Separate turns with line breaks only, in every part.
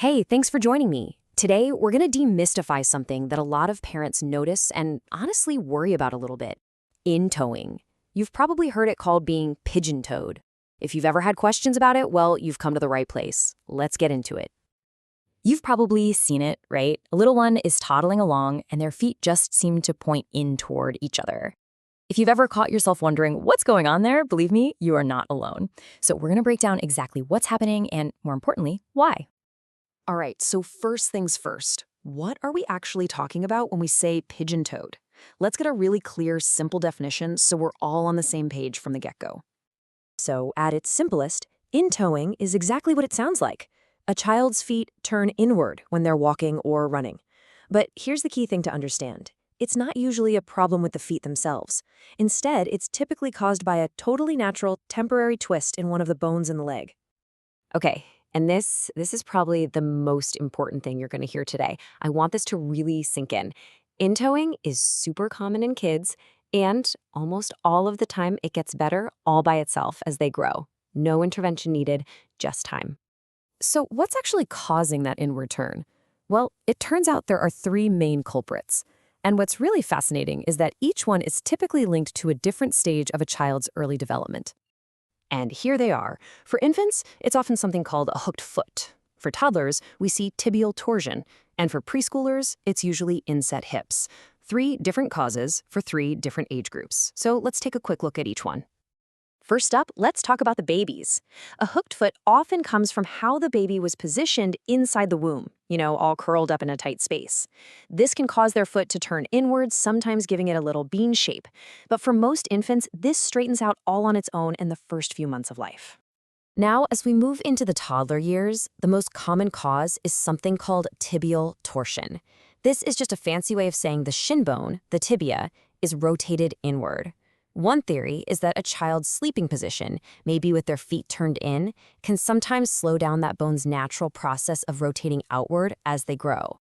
Hey, thanks for joining me. Today, we're going to demystify something that a lot of parents notice and honestly worry about a little bit: in-towing. You've probably heard it called being pigeon-toed. If you've ever had questions about it, well, you've come to the right place. Let's get into it. You've probably seen it, right? A little one is toddling along and their feet just seem to point in toward each other. If you've ever caught yourself wondering what's going on there, believe me, you are not alone. So we're going to break down exactly what's happening and, more importantly, why. All right, so first things first, what are we actually talking about when we say pigeon-toed? Let's get a really clear, simple definition so we're all on the same page from the get-go. So, at its simplest, in-towing is exactly what it sounds like. A child's feet turn inward when they're walking or running. But here's the key thing to understand. It's not usually a problem with the feet themselves. Instead, it's typically caused by a totally natural, temporary twist in one of the bones in the leg. Okay. And this is probably the most important thing you're going to hear today. I want this to really sink in. In-towing is super common in kids, and almost all of the time it gets better all by itself as they grow. No intervention needed, just time. So what's actually causing that inward turn? Well, it turns out there are three main culprits. And what's really fascinating is that each one is typically linked to a different stage of a child's early development. And here they are. For infants, it's often something called a hooked foot. For toddlers, we see tibial torsion. And for preschoolers, it's usually inset hips. Three different causes for three different age groups. So let's take a quick look at each one. First up, let's talk about the babies. A hooked foot often comes from how the baby was positioned inside the womb, all curled up in a tight space. This can cause their foot to turn inwards, sometimes giving it a little bean shape. But for most infants, this straightens out all on its own in the first few months of life. Now, as we move into the toddler years, the most common cause is something called tibial torsion. This is just a fancy way of saying the shin bone, the tibia, is rotated inward. One theory is that a child's sleeping position, maybe with their feet turned in, can sometimes slow down that bone's natural process of rotating outward as they grow.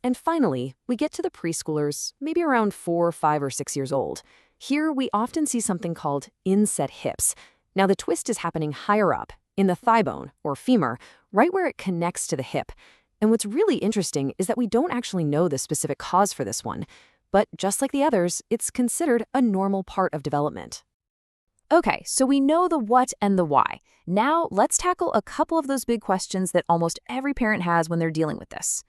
And finally, we get to the preschoolers, maybe around 4, 5, or 6 years old. Here, we often see something called inset hips. Now, the twist is happening higher up, in the thigh bone, or femur, right where it connects to the hip. And what's really interesting is that we don't actually know the specific cause for this one. But just like the others, it's considered a normal part of development. Okay, so we know the what and the why. Now let's tackle a couple of those big questions that almost every parent has when they're dealing with this.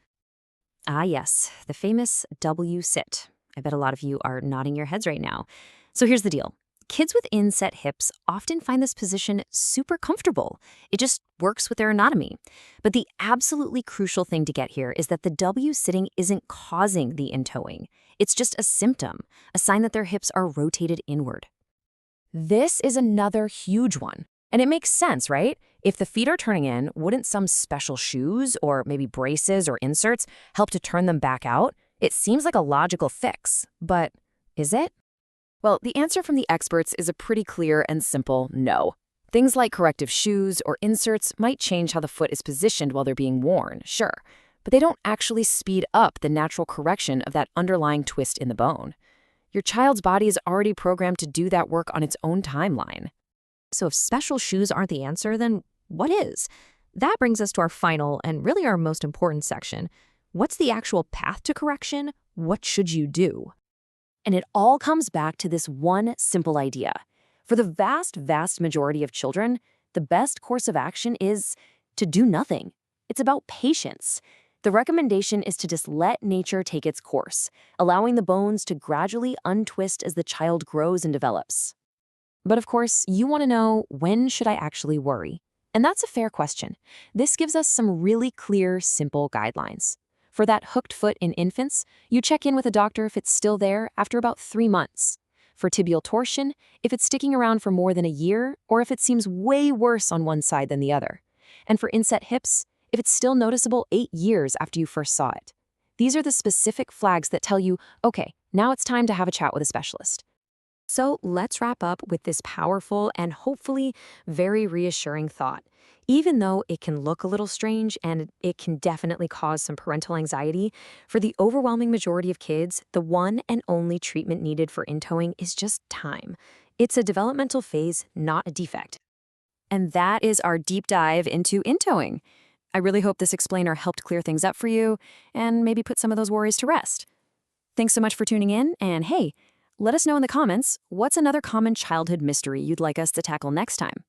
Ah yes, the famous W-sit. I bet a lot of you are nodding your heads right now. So here's the deal. Kids with inset hips often find this position super comfortable. It just works with their anatomy. But the absolutely crucial thing to get here is that the W-sitting isn't causing the in-towing. It's just a symptom, a sign that their hips are rotated inward. This is another huge one. And it makes sense, right? If the feet are turning in, wouldn't some special shoes or maybe braces or inserts help to turn them back out? It seems like a logical fix, but is it? Well, the answer from the experts is a pretty clear and simple no. Things like corrective shoes or inserts might change how the foot is positioned while they're being worn, sure, but they don't actually speed up the natural correction of that underlying twist in the bone. Your child's body is already programmed to do that work on its own timeline. So if special shoes aren't the answer, then what is? That brings us to our final and really our most important section. What's the actual path to correction? What should you do? And it all comes back to this one simple idea. For the vast, vast majority of children, the best course of action is to do nothing. It's about patience. The recommendation is to just let nature take its course, allowing the bones to gradually untwist as the child grows and develops. But of course, you want to know, when should I actually worry? And that's a fair question. This gives us some really clear, simple guidelines. For that hooked foot in infants, you check in with a doctor if it's still there after about 3 months. For tibial torsion, if it's sticking around for more than a year, or if it seems way worse on one side than the other. And for inset hips, if it's still noticeable 8 years after you first saw it. These are the specific flags that tell you, okay, now it's time to have a chat with a specialist. So let's wrap up with this powerful and hopefully very reassuring thought. Even though it can look a little strange and it can definitely cause some parental anxiety, for the overwhelming majority of kids, the one and only treatment needed for in-towing is just time. It's a developmental phase, not a defect. And that is our deep dive into in-towing. I really hope this explainer helped clear things up for you and maybe put some of those worries to rest. Thanks so much for tuning in, and hey, let us know in the comments what's another common childhood mystery you'd like us to tackle next time.